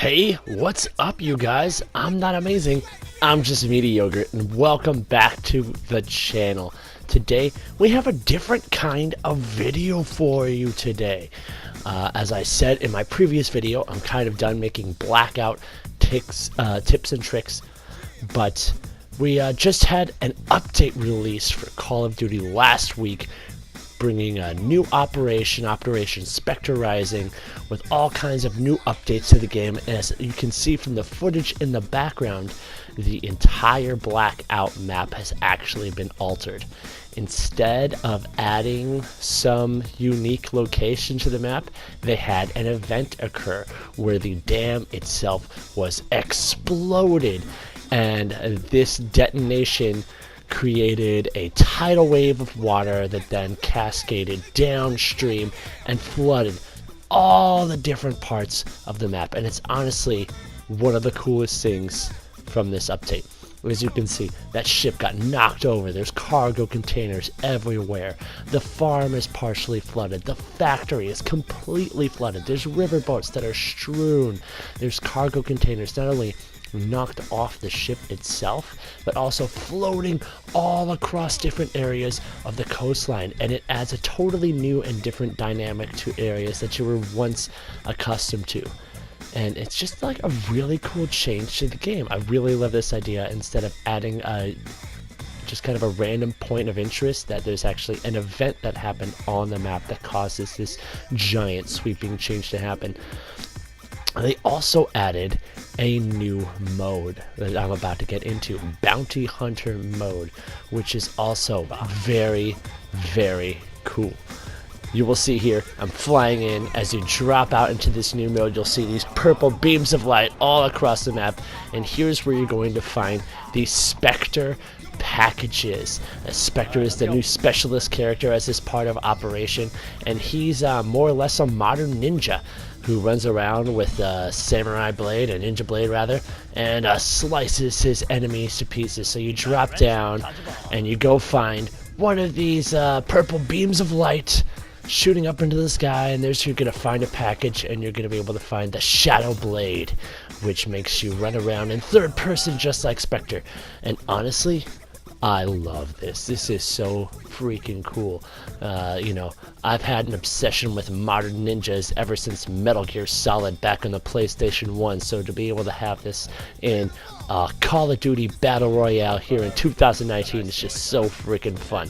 Hey, what's up, you guys? I'm not amazing. I'm just Meaty Yogurt, and welcome back to the channel. Today, we have a different kind of video for you today. As I said in my previous video, I'm kind of done making Blackout tips and tricks, but we just had an update release for Call of Duty last week, bringing a new Operation Spectre Rising, with all kinds of new updates to the game. As you can see from the footage in the background, the entire Blackout map has actually been altered. Instead of adding some unique location to the map, they had an event occur where the dam itself was exploded, and this detonation created a tidal wave of water that then cascaded downstream and flooded all the different parts of the map. And it's honestly one of the coolest things from this update. As you can see, that ship got knocked over. There's cargo containers everywhere. The farm is partially flooded. The factory is completely flooded. There's riverboats that are strewn. There's cargo containers not only knocked off the ship itself, but also floating all across different areas of the coastline, and it adds a totally new and different dynamic to areas that you were once accustomed to. And it's just like a really cool change to the game. I really love this idea. Instead of adding just kind of a random point of interest, that there's actually an event that happened on the map that causes this giant sweeping change to happen. They also added a new mode that I'm about to get into, Bounty Hunter mode, which is also very, very cool. You will see here, I'm flying in. As you drop out into this new mode, you'll see these purple beams of light all across the map, and here's where you're going to find the Spectre packages. Spectre is the new specialist character as this part of Operation, and he's more or less a modern ninja who runs around with a samurai blade, a ninja blade rather, and slices his enemies to pieces. So you drop down and you go find one of these purple beams of light shooting up into the sky, and there's you're gonna find a package, and you're gonna be able to find the Shadow Blade, which makes you run around in third person just like Spectre. And honestly, I love this. This is so freaking cool. You know, I've had an obsession with modern ninjas ever since Metal Gear Solid back on the PlayStation 1, so to be able to have this in Call of Duty Battle Royale here in 2019 is just so freaking fun.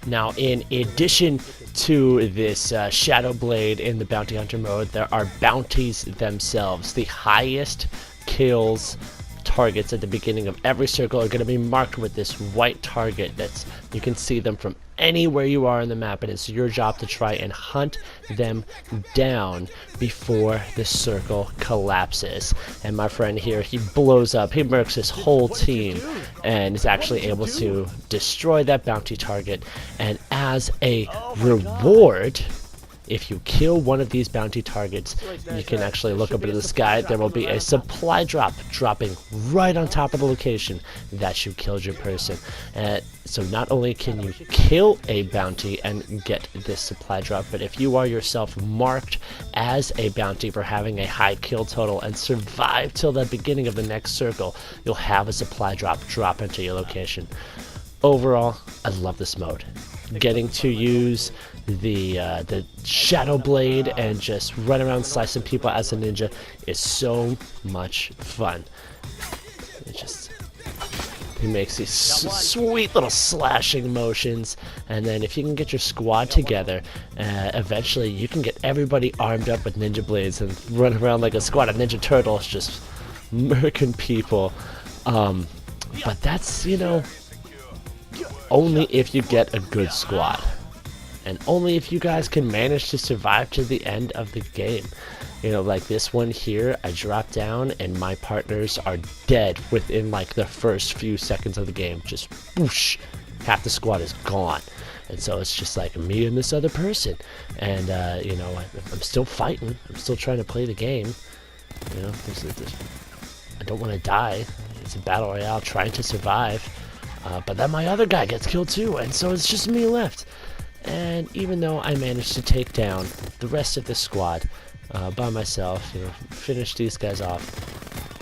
Now, in addition to this Shadow Blade in the Bounty Hunter mode, there are bounties themselves. The highest kills targets at the beginning of every circle are going to be marked with this white target. That's, you can see them from anywhere you are in the map, and it's your job to try and hunt them down before the circle collapses. And my friend here, he blows up, he murks his whole team, and is actually able to destroy that bounty target. And as a reward, if you kill one of these bounty targets, you can actually look up into the sky. There will be a supply drop dropping right on top of the location that you killed your person. So not only can you kill a bounty and get this supply drop, but if you are yourself marked as a bounty for having a high kill total and survive till the beginning of the next circle, you'll have a supply drop into your location. Overall, I love this mode. Getting to use the Shadow Blade and just run around slicing people as a ninja is so much fun. He makes these sweet little slashing motions, and then if you can get your squad together, eventually you can get everybody armed up with ninja blades and run around like a squad of Ninja Turtles just murking people. But that's, you know, only if you get a good squad, and only if you guys can manage to survive to the end of the game. You know, like this one here, I drop down and my partners are dead within like the first few seconds of the game. Just whoosh, half the squad is gone. And so it's just like me and this other person, and you know, I'm still fighting, I'm still trying to play the game. You know, I don't want to die. It's a battle royale, trying to survive. But then my other guy gets killed too, and so it's just me left. And even though I managed to take down the rest of the squad, by myself, you know, finish these guys off.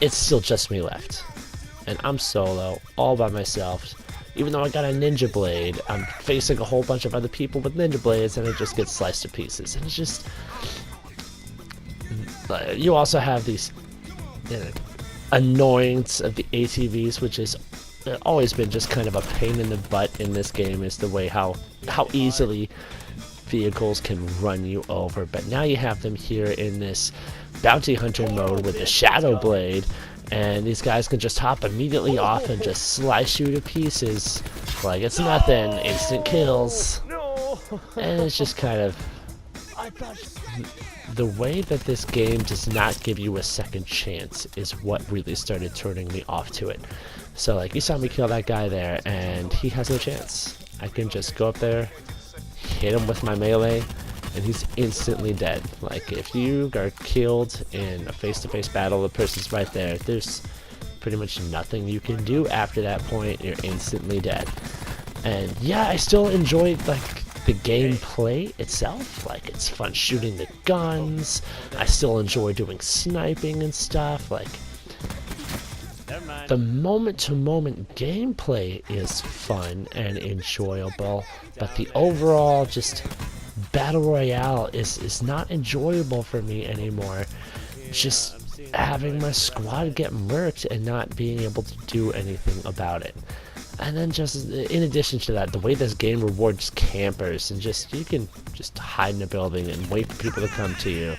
It's still just me left, and I'm solo, all by myself. Even though I got a ninja blade, I'm facing a whole bunch of other people with ninja blades, and it just gets sliced to pieces. And it's just, you also have these, you know, annoyance of the ATVs, which has always been just kind of a pain in the butt in this game, is the way how easily vehicles can run you over. But now you have them here in this bounty hunter mode with the shadow blade, and these guys can just hop immediately off and just slice you to pieces like it's nothing. Instant kills. And it's just kind of the way that this game does not give you a second chance is what really started turning me off to it. So like, you saw me kill that guy there, and he has no chance. I can just go up there, hit him with my melee, and he's instantly dead. Like, if you are killed in a face-to-face battle, the person's right there. There's pretty much nothing you can do after that point. You're instantly dead. And yeah, I still enjoy like the gameplay itself. Like, it's fun shooting the guns. I still enjoy doing sniping and stuff. Like, the moment-to-moment gameplay is fun and enjoyable, but the overall just battle royale is not enjoyable for me anymore. Just having my squad get murked and not being able to do anything about it. And then just in addition to that, the way this game rewards campers, and just you can just hide in a building and wait for people to come to you.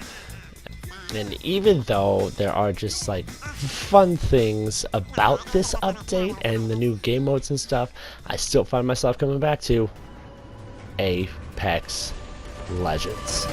And even though there are just like fun things about this update and the new game modes and stuff, I still find myself coming back to Apex Legends.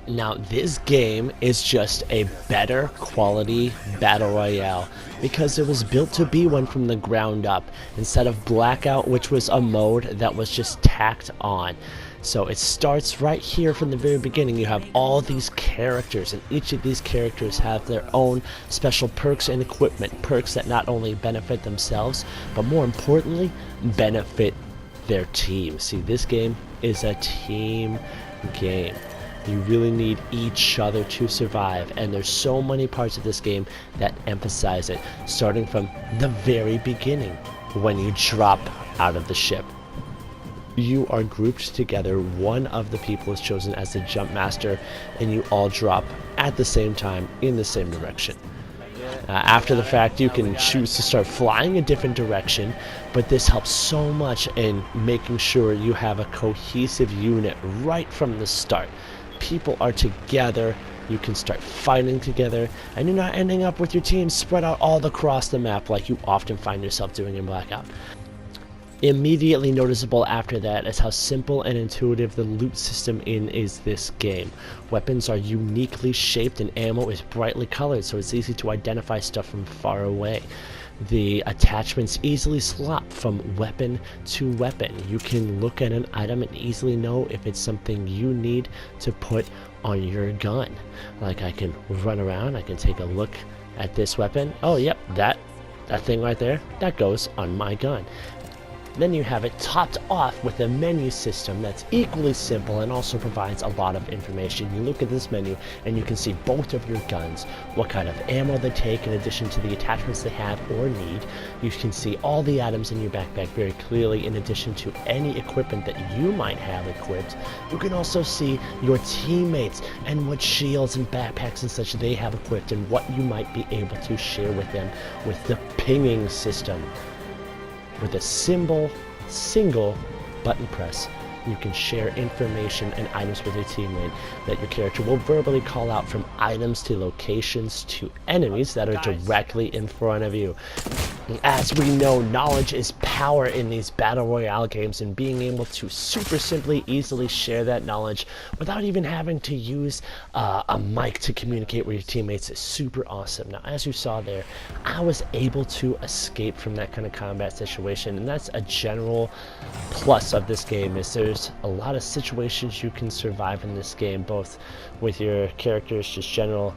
Now, this game is just a better quality battle royale because it was built to be one from the ground up instead of Blackout, which was a mode that was just tacked on. So it starts right here from the very beginning. You have all these characters, and each of these characters have their own special perks and equipment. Perks that not only benefit themselves, but more importantly, benefit their team. See, this game is a team game. You really need each other to survive, and there's so many parts of this game that emphasize it, starting from the very beginning when you drop out of the ship. You are grouped together. One of the people is chosen as the jump master, and you all drop at the same time in the same direction. After the fact, you can choose to start flying a different direction, but this helps so much in making sure you have a cohesive unit right from the start. People are together, you can start fighting together, and you're not ending up with your team spread out all across the map like you often find yourself doing in Blackout. Immediately noticeable after that is how simple and intuitive the loot system is this game. Weapons are uniquely shaped and ammo is brightly colored, so it's easy to identify stuff from far away. The attachments easily swap from weapon to weapon. You can look at an item and easily know if it's something you need to put on your gun. Like, I can run around, I can take a look at this weapon. Oh, yep, that thing right there, that goes on my gun. Then you have it topped off with a menu system that's equally simple and also provides a lot of information. You look at this menu and you can see both of your guns, what kind of ammo they take in addition to the attachments they have or need. You can see all the items in your backpack very clearly in addition to any equipment that you might have equipped. You can also see your teammates and what shields and backpacks and such they have equipped and what you might be able to share with them with the pinging system. With a single button press, you can share information and items with your teammate that your character will verbally call out, from items to locations to enemies that are directly in front of you. As we know, knowledge is power in these battle royale games, and being able to super simply, easily share that knowledge without even having to use a mic to communicate with your teammates is super awesome. Now, as you saw there, I was able to escape from that kind of combat situation, and that's a general plus of this game. Is there's a lot of situations you can survive in this game, both with your character's just general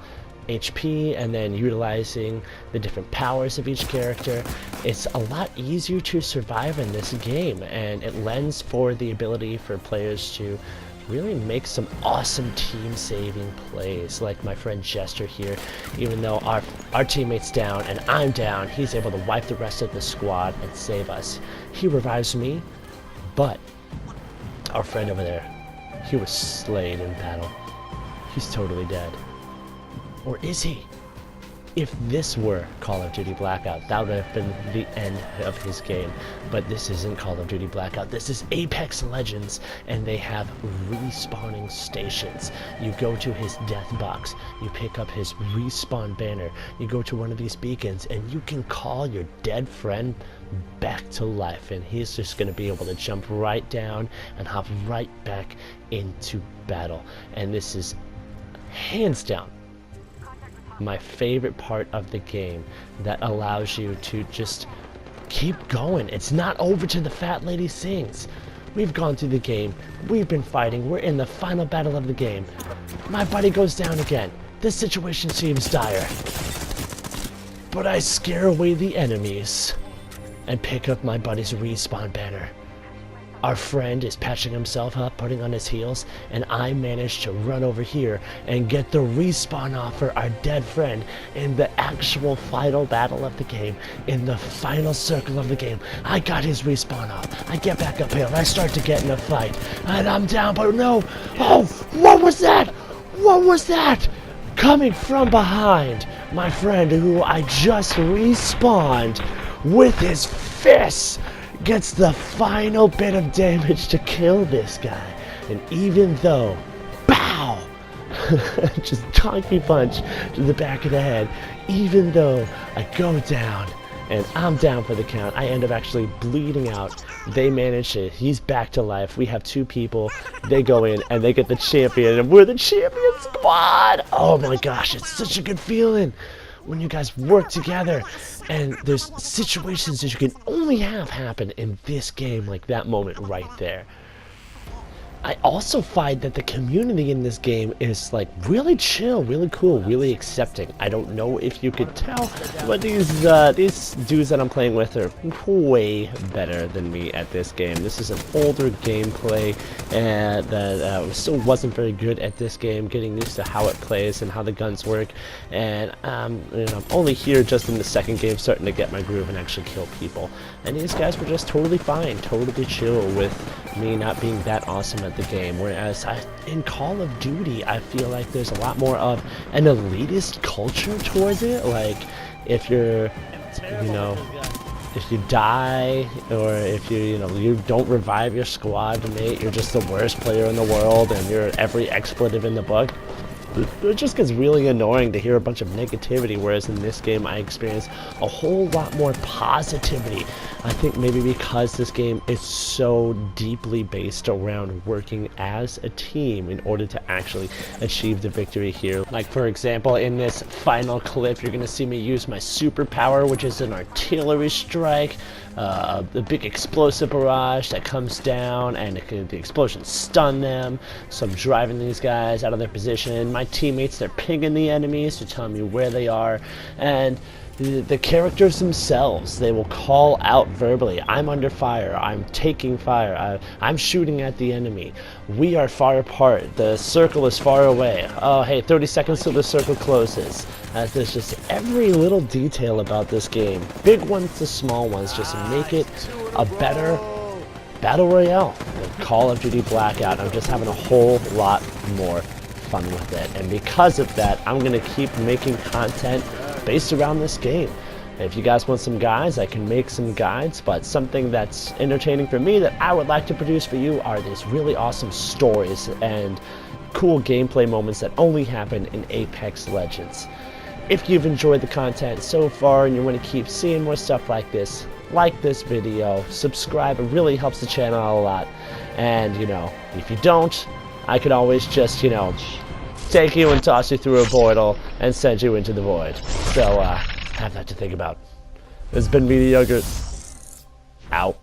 HP and then utilizing the different powers of each character. It's a lot easier to survive in this game, and it lends for the ability for players to really make some awesome team-saving plays, like my friend Jester here. Even though our teammate's down and I'm down, he's able to wipe the rest of the squad and save us. He revives me, but our friend over there, he was slain in battle. He's totally dead. Or is he? If this were Call of Duty Blackout, that would have been the end of his game. But this isn't Call of Duty Blackout. This is Apex Legends, and they have respawning stations. You go to his death box, you pick up his respawn banner, you go to one of these beacons, and you can call your dead friend back to life, and he's just going to be able to jump right down and hop right back into battle. And this is hands down my favorite part of the game, that allows you to just keep going. It's not over till the fat lady sings. We've gone through the game, we've been fighting, we're in the final battle of the game. My buddy goes down again. This situation seems dire, but I scare away the enemies and pick up my buddy's respawn banner. Our friend is patching himself up, putting on his heals, and I managed to run over here and get the respawn off for our dead friend in the actual final battle of the game, in the final circle of the game. I got his respawn off. I get back up here and I start to get in a fight, and I'm down, but no. Oh, what was that? What was that? Coming from behind, my friend who I just respawned with his fists gets the final bit of damage to kill this guy. And even though, pow, just donkey punch to the back of the head, even though I go down and I'm down for the count, I end up actually bleeding out. They manage it. He's back to life. We have two people. They go in and they get the champion, and we're the champion squad. Oh my gosh, it's such a good feeling when you guys work together, and there's situations that you can only have happen in this game, like that moment right there. I also find that the community in this game is like really chill, really cool, really accepting. I don't know if you could tell, but these dudes that I'm playing with are way better than me at this game. This is an older gameplay, and that still wasn't very good at this game, getting used to how it plays and how the guns work. And you know, I'm only here just in the second game, starting to get my groove and actually kill people. And these guys were just totally fine, totally chill with me not being that awesome at the game. Whereas in Call of Duty, I feel like there's a lot more of an elitist culture towards it. Like, if you're, you know, if you die, or if you don't revive your squad mate, you're just the worst player in the world, and you're every expletive in the book. It just gets really annoying to hear a bunch of negativity, whereas in this game I experience a whole lot more positivity. I think maybe because this game is so deeply based around working as a team in order to actually achieve the victory here. Like, for example, in this final clip, you're going to see me use my superpower, which is an artillery strike. The big explosive barrage that comes down, and the explosions stun them. So I'm driving these guys out of their position. My teammates, they're pinging the enemies to tell me where they are, and the characters themselves, they will call out verbally. I'm under fire, I'm taking fire, I'm shooting at the enemy, we are far apart, the circle is far away, oh hey, 30 seconds till the circle closes. There's just every little detail about this game, big ones to small ones, just to make it a better Battle Royale. Call of Duty Blackout, I'm just having a whole lot more fun with it, and because of that, I'm going to keep making content based around this game. If you guys want some guides, I can make some guides, but something that's entertaining for me that I would like to produce for you are these really awesome stories and cool gameplay moments that only happen in Apex Legends. If you've enjoyed the content so far and you want to keep seeing more stuff like this, like this video, subscribe. It really helps the channel a lot. And, you know, if you don't, I could always just, you know, take you and toss you through a portal and send you into the void. So, have that to think about. This has been Media Yogurt. Out.